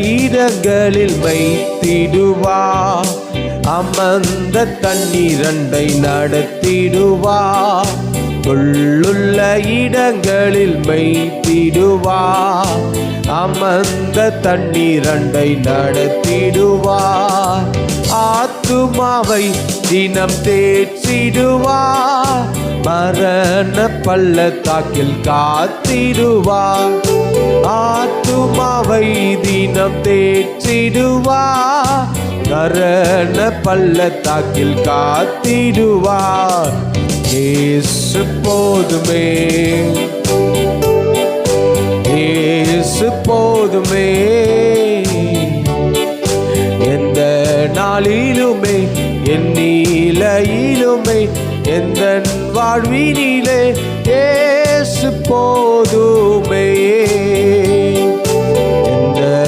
இடங்களில் வைத்திடுவார். அமர்ந்த தண்ணீரண்டை நடத்திடுவார். முள்ளுள்ள இடங்களில் வைத்திடுவார். அமர்ந்த தண்ணீரண்டை நடத்திடுவார். ஆத்துமாவை தினம் தேற்றிடுவார். மரண பள்ளத்தாக்கில் காத்திடுவார். ஆத்துமாவை தினம் தேற்றிடுவார். மரண பள்ளத்தாக்கில் காத்திடுவார். இயேசு போதுமே, இயேசு போதுமே. எந்த நாளிலுமே என் நிலையிலுமே எந்த வாழ்வினிலே இயேசு போதுமே.